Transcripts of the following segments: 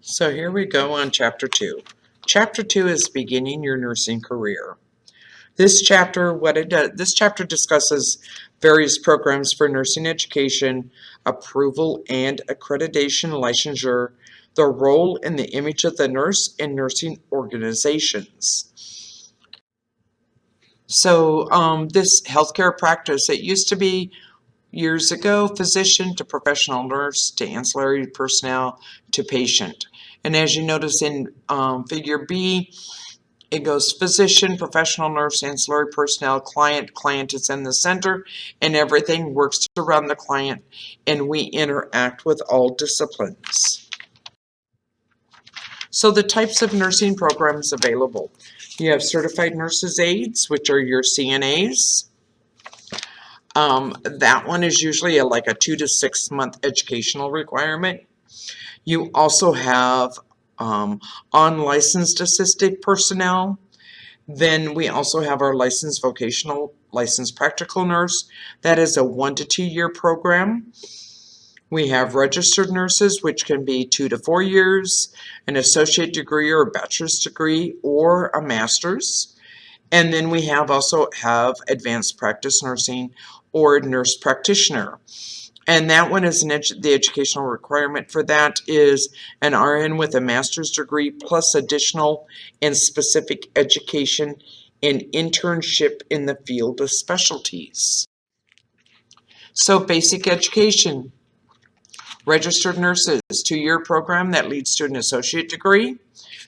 So here we go on Chapter 2. Chapter 2 is beginning your nursing career. This chapter discusses various programs for nursing education, approval and accreditation licensure, the role and the image of the nurse in nursing organizations. So this healthcare practice, it used to be years ago, physician to professional nurse to ancillary personnel to patient. And as you notice in figure B, it goes physician, professional nurse, ancillary personnel, client. Client is in the center, and everything works around the client, and we interact with all disciplines. So the types of nursing programs available. You have certified nurses aides, which are your CNAs. That one is usually like a 2 to 6 month educational requirement. You also have unlicensed assisted personnel. Then we also have our licensed vocational, licensed practical nurse. That is a 1 to 2 year program. We have registered nurses, which can be 2 to 4 years, an associate degree or a bachelor's degree or a master's. And then we also have advanced practice nursing or nurse practitioner. And that one is the educational requirement for that is an RN with a master's degree plus additional and specific education and internship in the field of specialties. So basic education. Registered nurses, 2-year program that leads to an associate degree.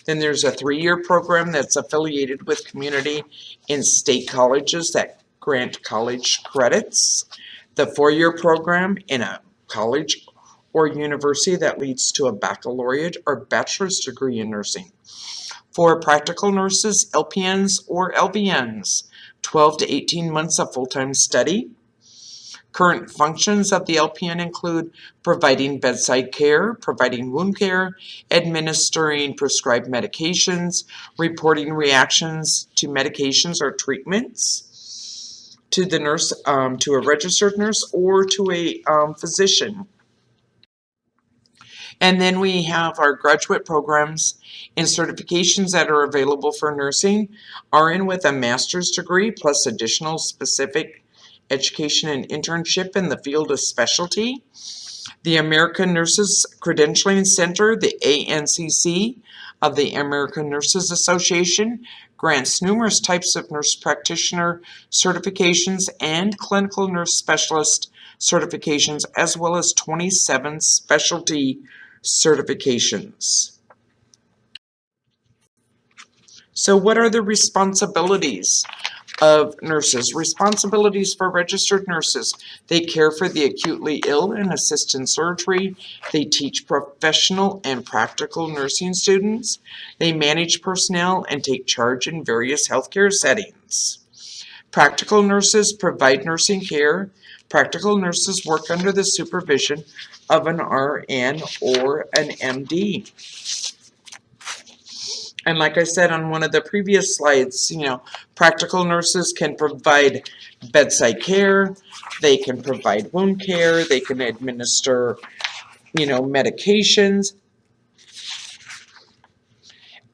Then there's a 3-year program that's affiliated with community and state colleges that grant college credits. The 4-year program in a college or university that leads to a baccalaureate or bachelor's degree in nursing. For practical nurses, LPNs or LVNs, 12 to 18 months of full-time study. Current functions of the LPN include providing bedside care, providing wound care, administering prescribed medications, reporting reactions to medications or treatments to the nurse, to a registered nurse or to a physician. And then we have our graduate programs and certifications that are available for nursing. RN with a master's degree plus additional specific education and internship in the field of specialty. The American Nurses Credentialing Center, the ANCC of the American Nurses Association, grants numerous types of nurse practitioner certifications and clinical nurse specialist certifications, as well as 27 specialty certifications. So what are the responsibilities of nurses? Responsibilities for registered nurses. They care for the acutely ill and assist in surgery. They teach professional and practical nursing students. They manage personnel and take charge in various healthcare settings. Practical nurses provide nursing care. Practical nurses work under the supervision of an RN or an MD. And like I said on one of the previous slides, practical nurses can provide bedside care, they can provide wound care, they can administer, medications.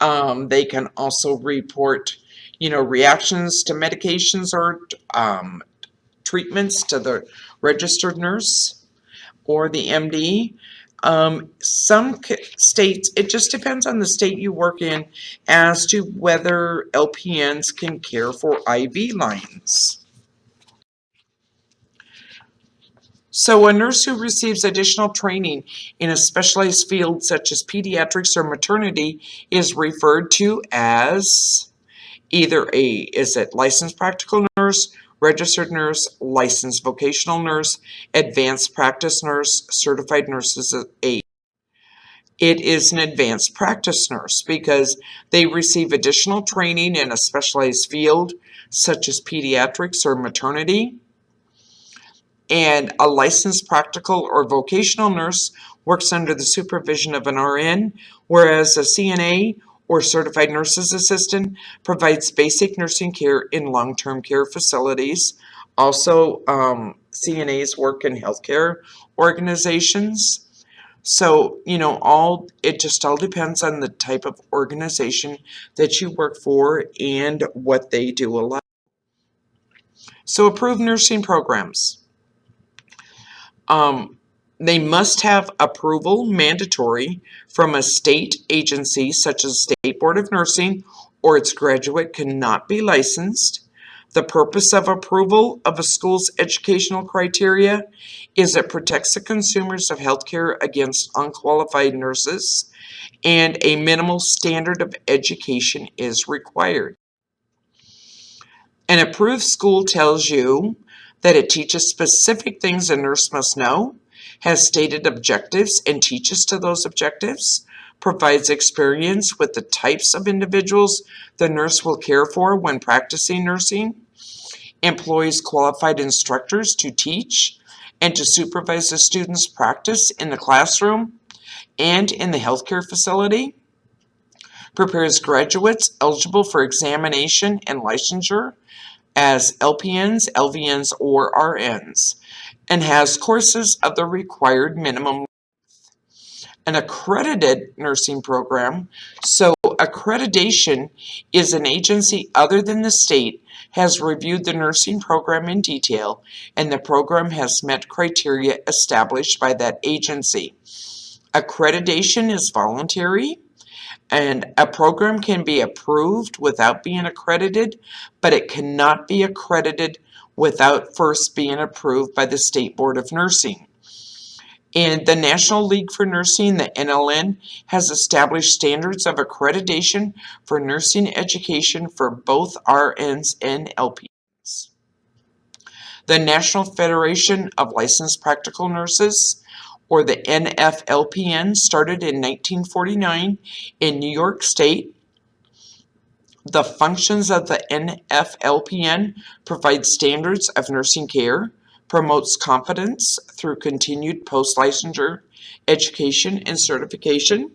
They can also report, reactions to medications or treatments to the registered nurse or the MD. Some states, it just depends on the state you work in as to whether LPNs can care for IV lines. So a nurse who receives additional training in a specialized field such as pediatrics or maternity is referred to as either is it licensed practical nurse, registered nurse, licensed vocational nurse, advanced practice nurse, certified nurses aide. It is an advanced practice nurse because they receive additional training in a specialized field such as pediatrics or maternity. And a licensed practical or vocational nurse works under the supervision of an RN, whereas a CNA or certified nurse's assistant provides basic nursing care in long-term care facilities. Also, CNAs work in healthcare organizations. So, it just all depends on the type of organization that you work for and what they do allow. So, approved nursing programs. They must have approval mandatory from a state agency such as State Board of Nursing, or its graduate cannot be licensed. The purpose of approval of a school's educational criteria is it protects the consumers of healthcare against unqualified nurses, and a minimal standard of education is required. An approved school tells you that it teaches specific things a nurse must know, has stated objectives and teaches to those objectives, provides experience with the types of individuals the nurse will care for when practicing nursing, employs qualified instructors to teach and to supervise the students' practice in the classroom and in the healthcare facility, prepares graduates eligible for examination and licensure as LPNs, LVNs, or RNs, and has courses of the required minimum. An accredited nursing program. So accreditation is an agency other than the state has reviewed the nursing program in detail, and the program has met criteria established by that agency. Accreditation is voluntary, and a program can be approved without being accredited, but it cannot be accredited without first being approved by the State Board of Nursing. And the National League for Nursing, the NLN, has established standards of accreditation for nursing education for both RNs and LPNs. The National Federation of Licensed Practical Nurses, or the NFLPN, started in 1949 in New York State. The functions of the NFLPN provide standards of nursing care, promotes competence through continued post-licensure education and certification,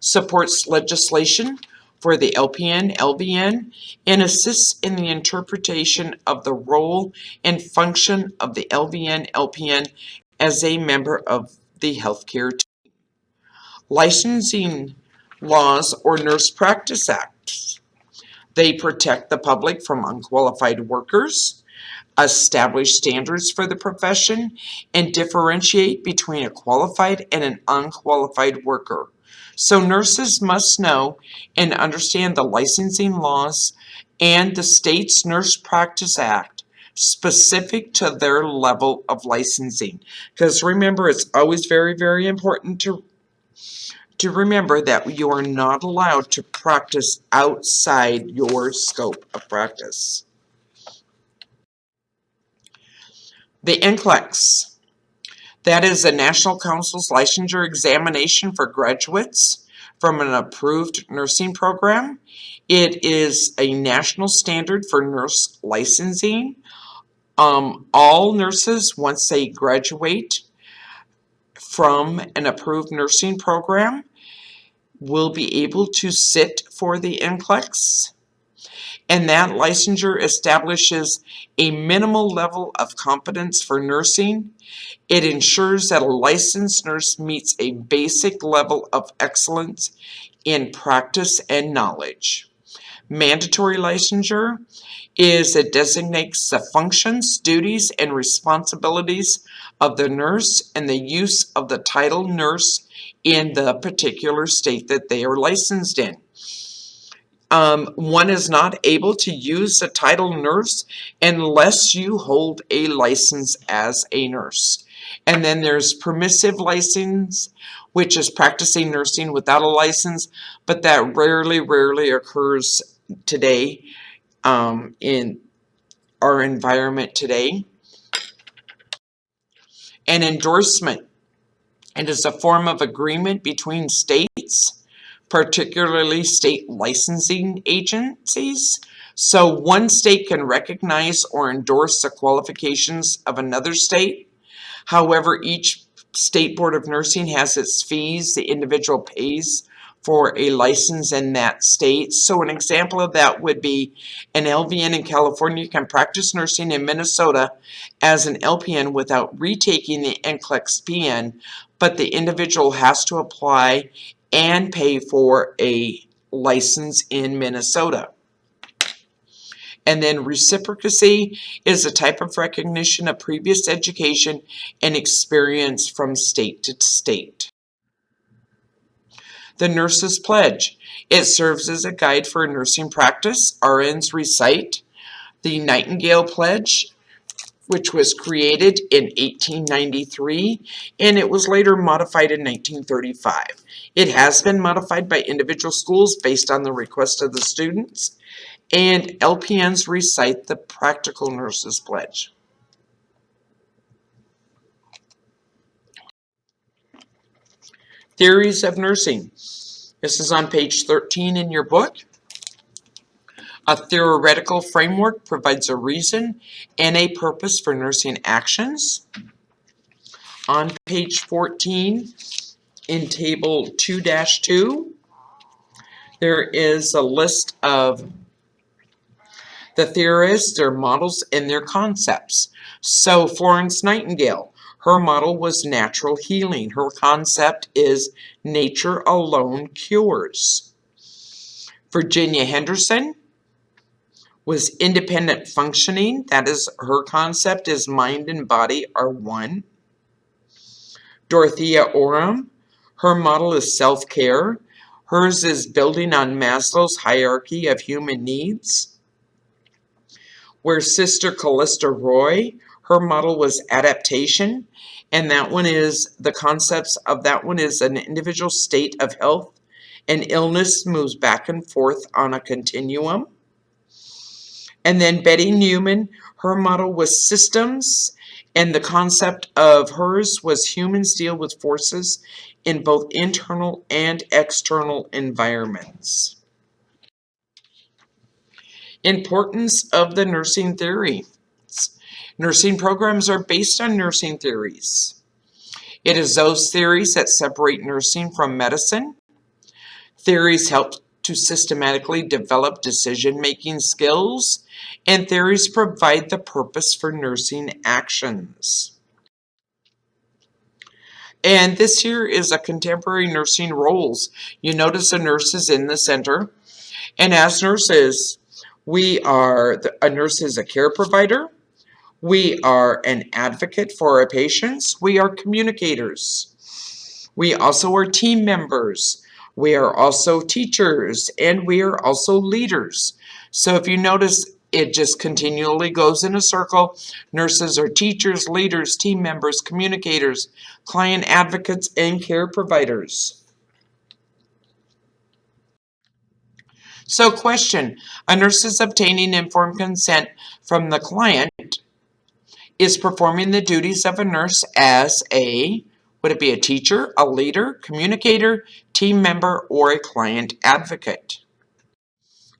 supports legislation for the LPN, LVN, and assists in the interpretation of the role and function of the LVN, LPN as a member of the healthcare team. Licensing laws or nurse practice acts. They protect the public from unqualified workers, establish standards for the profession, and differentiate between a qualified and an unqualified worker. So nurses must know and understand the licensing laws and the state's Nurse Practice Act specific to their level of licensing. Because remember, it's always very, very important to remember that you are not allowed to practice outside your scope of practice. The NCLEX, that is the National Council's licensure examination for graduates from an approved nursing program. It is a national standard for nurse licensing. All nurses, once they graduate from an approved nursing program, will be able to sit for the NCLEX, and that licensure establishes a minimal level of competence for nursing. It ensures that a licensed nurse meets a basic level of excellence in practice and knowledge. Mandatory licensure is it designates the functions, duties, and responsibilities of the nurse and the use of the title nurse in the particular state that they are licensed in. One is not able to use the title nurse unless you hold a license as a nurse. And then there's permissive license, which is practicing nursing without a license, but that rarely occurs today in our environment today. An endorsement. It is a form of agreement between states, particularly state licensing agencies. So one state can recognize or endorse the qualifications of another state. However, each state board of nursing has its fees the individual pays for a license in that state. So an example of that would be an LVN in California can practice nursing in Minnesota as an LPN without retaking the NCLEX PN, but the individual has to apply and pay for a license in Minnesota. And then reciprocacy is a type of recognition of previous education and experience from state to state. The Nurse's Pledge. It serves as a guide for nursing practice. RNs recite the Nightingale Pledge, which was created in 1893, and it was later modified in 1935. It has been modified by individual schools based on the request of the students, and LPNs recite the Practical Nurses Pledge. Theories of nursing. This is on page 13 in your book. A theoretical framework provides a reason and a purpose for nursing actions. On page 14, in table 2-2, there is a list of the theorists, their models, and their concepts. So Florence Nightingale, her model was natural healing. Her concept is nature alone cures. Virginia Henderson was independent functioning. That is, her concept is mind and body are one. Dorothea Orem, her model is self-care. Hers is building on Maslow's hierarchy of human needs. Where Sister Callista Roy, her model was adaptation, and that one is, the concepts of that one is an individual state of health and illness moves back and forth on a continuum. And then Betty Newman, her model was systems, and the concept of hers was humans deal with forces in both internal and external environments. Importance of the nursing theory. Nursing programs are based on nursing theories. It is those theories that separate nursing from medicine. Theories help to systematically develop decision-making skills, and theories provide the purpose for nursing actions. And this here is a contemporary nursing roles. You notice the nurse is in the center, and as nurses, a nurse is a care provider. We are an advocate for our patients. We are communicators. We also are team members. We are also teachers, and we are also leaders. So if you notice, it just continually goes in a circle. Nurses are teachers, leaders, team members, communicators, client advocates, and care providers. So question, a nurse is obtaining informed consent from the client, is performing the duties of a nurse as would it be a teacher, a leader, communicator, team member, or a client advocate?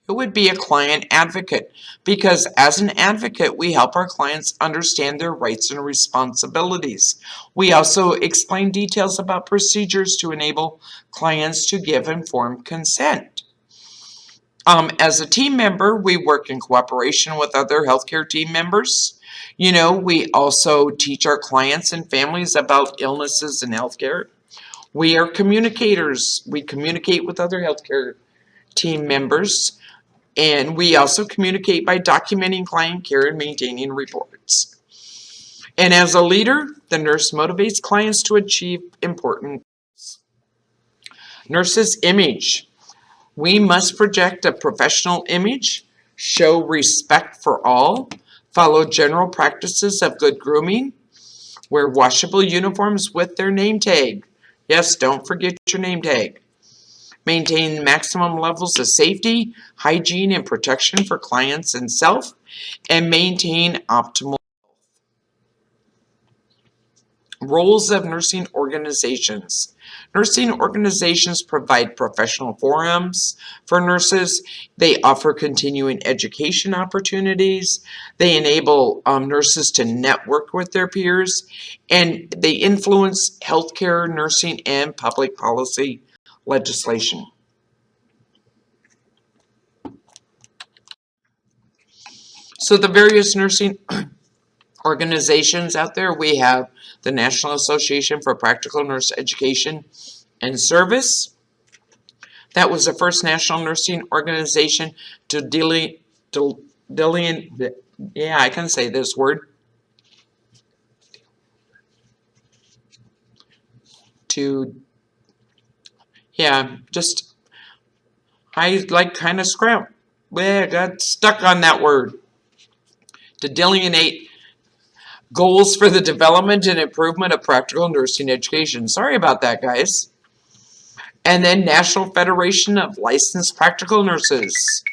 It would be a client advocate, because as an advocate, we help our clients understand their rights and responsibilities. We also explain details about procedures to enable clients to give informed consent. As a team member, we work in cooperation with other healthcare team members. You know, we also teach our clients and families about illnesses in healthcare. We are communicators. We communicate with other healthcare team members. And we also communicate by documenting client care and maintaining reports. And as a leader, the nurse motivates clients to achieve important goals. Nurse's image. We must project a professional image, show respect for all, follow general practices of good grooming, wear washable uniforms with their name tag. Yes, don't forget your name tag. Maintain maximum levels of safety, hygiene, and protection for clients and self, and maintain optimal roles of nursing organizations. Nursing organizations provide professional forums for nurses. They offer continuing education opportunities. They enable nurses to network with their peers, and they influence healthcare, nursing, and public policy legislation. So the various nursing organizations out there. We have the National Association for Practical Nurse Education and Service. That was the first national nursing organization to yeah, I can say this word, to, yeah, just, I like kind of scrapped. I got stuck on that word. To delineate goals for the development and improvement of practical nursing education. Sorry about that, guys. And then National Federation of Licensed Practical Nurses,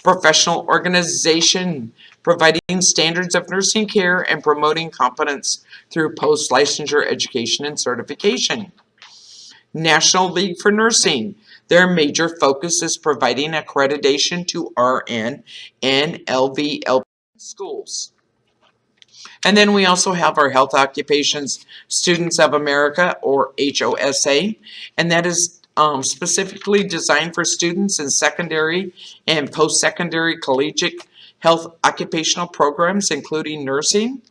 professional organization providing standards of nursing care and promoting competence through post-licensure education and certification. National League for Nursing, their major focus is providing accreditation to RN and LVLP schools. And then we also have our Health Occupations Students of America, or HOSA, and that is specifically designed for students in secondary and post-secondary collegiate health occupational programs, including nursing.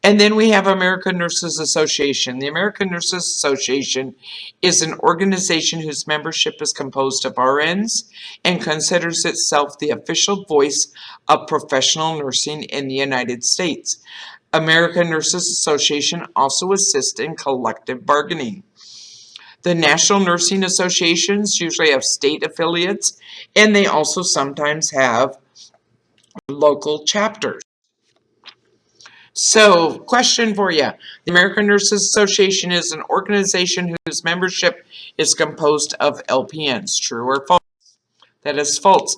And then we have American Nurses Association. The American Nurses Association is an organization whose membership is composed of RNs and considers itself the official voice of professional nursing in the United States. American Nurses Association also assists in collective bargaining. The National Nursing Associations usually have state affiliates, and they also sometimes have local chapters. So, question for you. The American Nurses Association is an organization whose membership is composed of LPNs. True or false? That is false.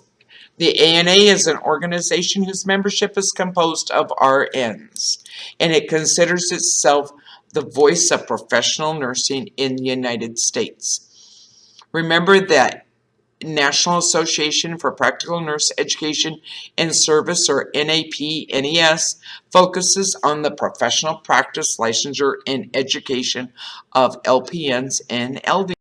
The ANA is an organization whose membership is composed of RNs, and it considers itself the voice of professional nursing in the United States. Remember that National Association for Practical Nurse Education and Service, or NAPNES, focuses on the professional practice licensure and education of LPNs and LVNs.